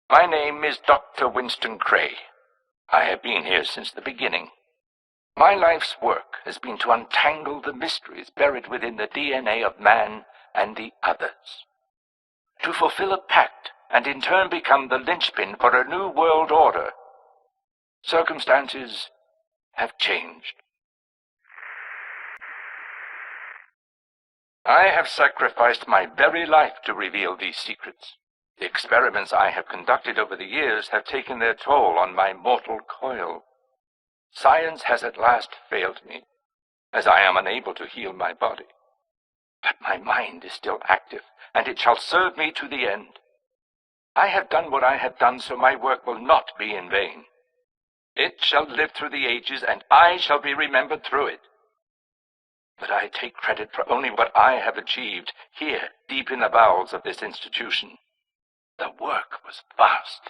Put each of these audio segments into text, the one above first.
My name is Dr. Winston Cray. I have been here since the beginning. My life's work has been to untangle the mysteries buried within the DNA of man and the others. To fulfill a pact and in turn become the linchpin for a new world order. Circumstances have changed. I have sacrificed my very life to reveal these secrets. The experiments I have conducted over the years have taken their toll on my mortal coil. Science has at last failed me, as I am unable to heal my body. But my mind is still active, and it shall serve me to the end. I have done what I have done, so my work will not be in vain. It shall live through the ages, and I shall be remembered through it. But I take credit for only what I have achieved here, deep in the bowels of this institution. The work was vast.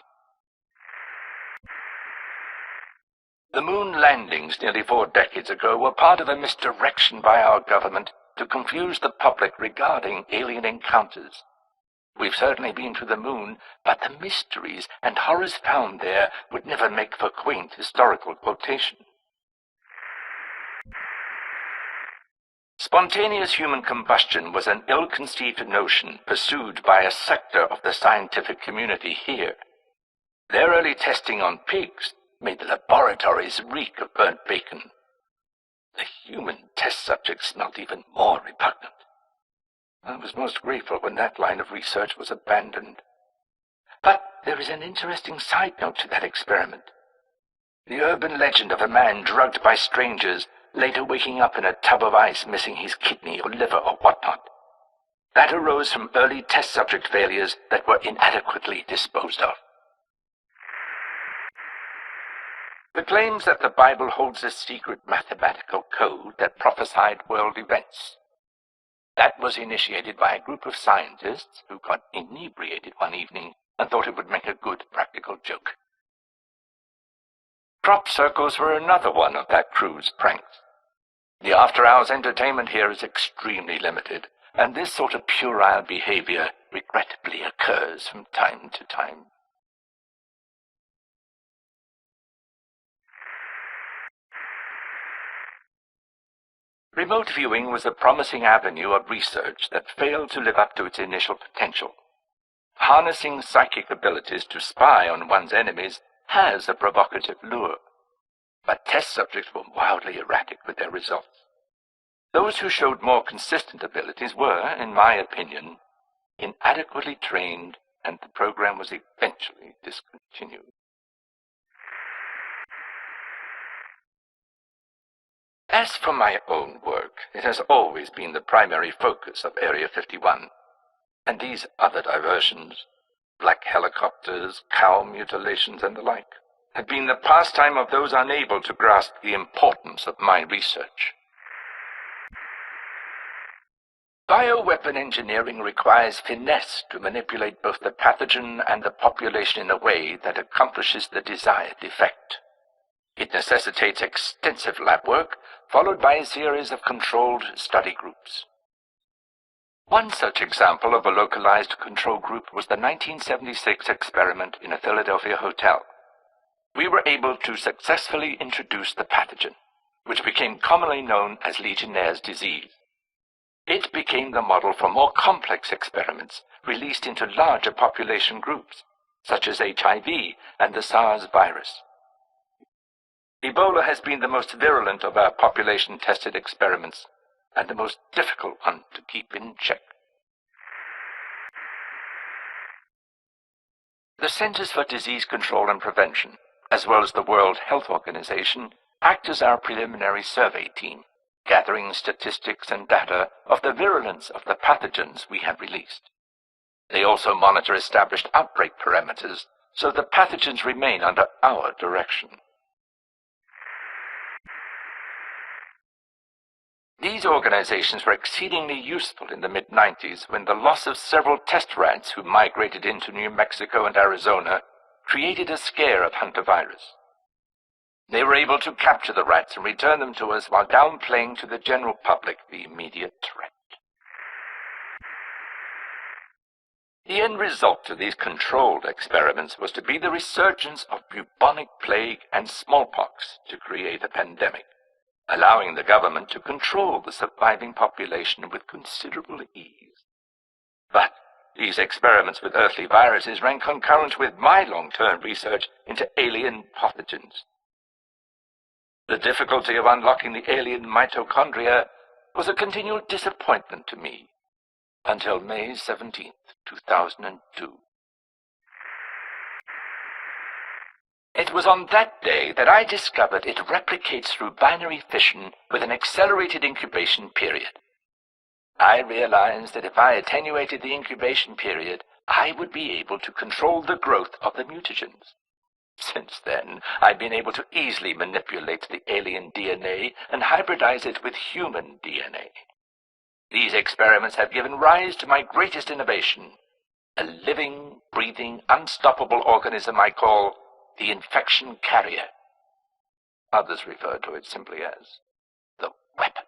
The moon landings nearly 4 decades ago were part of a misdirection by our government to confuse the public regarding alien encounters. We've certainly been to the moon, but the mysteries and horrors found there would never make for quaint historical quotation. Spontaneous human combustion was an ill-conceived notion pursued by a sector of the scientific community here. Their early testing on pigs made the laboratories reek of burnt bacon. The human test subjects smelled even more repugnant. I was most grateful when that line of research was abandoned. But there is an interesting side note to that experiment. The urban legend of a man drugged by strangers, later waking up in a tub of ice missing his kidney or liver or whatnot. That arose from early test subject failures that were inadequately disposed of. The claims that the Bible holds a secret mathematical code that prophesied world events. That was initiated by a group of scientists who got inebriated one evening and thought it would make a good practical joke. Crop circles were another one of that crew's pranks. The after-hours entertainment here is extremely limited, and this sort of puerile behavior regrettably occurs from time to time. Remote viewing was a promising avenue of research that failed to live up to its initial potential. Harnessing psychic abilities to spy on one's enemies has a provocative lure, but test subjects were wildly erratic with their results. Those who showed more consistent abilities were, in my opinion, inadequately trained, and the program was eventually discontinued. As for my own work, it has always been the primary focus of Area 51, and these other diversions, black helicopters, cow mutilations, and the like, have been the pastime of those unable to grasp the importance of my research. Bioweapon engineering requires finesse to manipulate both the pathogen and the population in a way that accomplishes the desired effect. It necessitates extensive lab work, followed by a series of controlled study groups. One such example of a localized control group was the 1976 experiment in a Philadelphia hotel. We were able to successfully introduce the pathogen, which became commonly known as Legionnaire's disease. It became the model for more complex experiments released into larger population groups, such as HIV and the SARS virus. Ebola has been the most virulent of our population-tested experiments, and the most difficult one to keep in check. The Centers for Disease Control and Prevention, as well as the World Health Organization, act as our preliminary survey team, gathering statistics and data of the virulence of the pathogens we have released. They also monitor established outbreak parameters, so the pathogens remain under our direction. These organizations were exceedingly useful in the mid-90s when the loss of several test rats who migrated into New Mexico and Arizona created a scare of hantavirus. They were able to capture the rats and return them to us while downplaying to the general public the immediate threat. The end result of these controlled experiments was to be the resurgence of bubonic plague and smallpox to create a pandemic, allowing the government to control the surviving population with considerable ease. But these experiments with earthly viruses ran concurrent with my long-term research into alien pathogens. The difficulty of unlocking the alien mitochondria was a continual disappointment to me until May 17th, 2002. It was on that day that I discovered it replicates through binary fission with an accelerated incubation period. I realized that if I attenuated the incubation period, I would be able to control the growth of the mutagens. Since then, I've been able to easily manipulate the alien DNA and hybridize it with human DNA. These experiments have given rise to my greatest innovation, a living, breathing, unstoppable organism I call the infection carrier. Others refer to it simply as the weapon.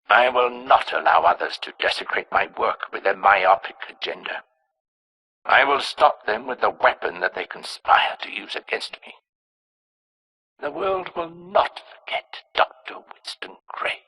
I will not allow others to desecrate my work with their myopic agenda. I will stop them with the weapon that they conspire to use against me. The world will not forget Dr. Winston Cray.